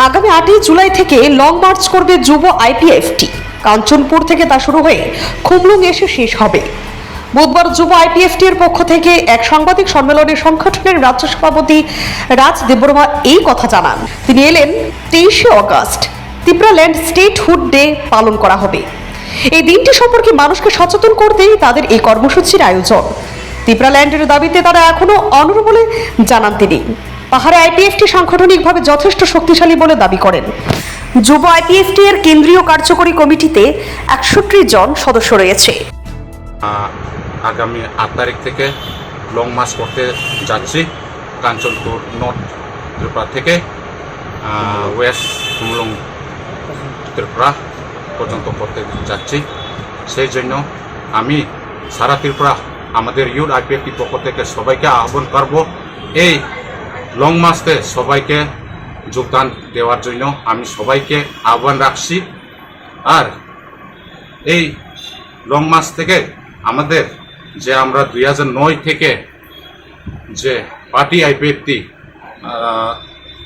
আগামী 8 জুলাই থেকে long March করবে যুব আইপিএফটি। কাঞ্চনপুর থেকে তা শুরু হয়ে খুমলুং এসে শেষ হবে। বুধবার যুব আইপিএফটি এর পক্ষ থেকে এক সাংবাদিক সম্মেলনে সংগঠনের রাজ্য সভাপতি রাজ দেববর্মা এই কথা জানান। তিনি এলেন 23 আগস্ট ত্রিপুরাল্যান্ড স্টেটহুড ডে পালন করা হবে। এই দিনটি সম্পর্কে মানুষকে সচেতন করতেই তাদের এই কর্মসূচির আয়োজন। ত্রিপুরাল্যান্ডের দাবিতে তারা এখনো অনড় বলে জানান তিনি। পাহাড়ে আইপিএফটি সাংগঠনিকভাবে যথেষ্ট শক্তিশালী বলে দাবি করেন। যুব আইপিএফটি এর কেন্দ্রীয় কার্যকরী কমিটিতে 61 জন সদস্য রয়েছে। আগামী 8 তারিখ থেকে লং মার্চ করতে যাচ্ছি। কাঞ্চনপুর নর্থ ত্রিপুরা থেকে ওয়েস্ট খুমলুং ত্রিপুরা পর্যন্ত করতে যাচ্ছি। সেই জন্য আমি সারা ত্রিপুরা আমাদের ইউথ আইপিএফটি পক্ষ থেকে সবাইকে আহ্বান করব এই লং মার্চে সবাইকে যোগদান দেওয়ার জন্য আমি সবাইকে আহ্বান রাখছি। আর এই লং মার্চ থেকে আমাদের যে আমরা 2009 থেকে যে পার্টি আইপিএফটি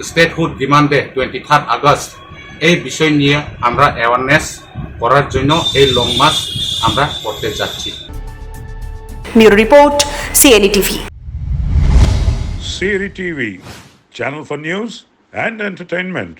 স্টেটহুড ডিমান্ডে 23 আগস্ট এই বিষয় নিয়ে আমরা অ্যাওয়ারনেস করার জন্য এই লং মার্চ আমরা করতে যাচ্ছি। Bureau report, CNE TV. CNE TV, channel for news and entertainment.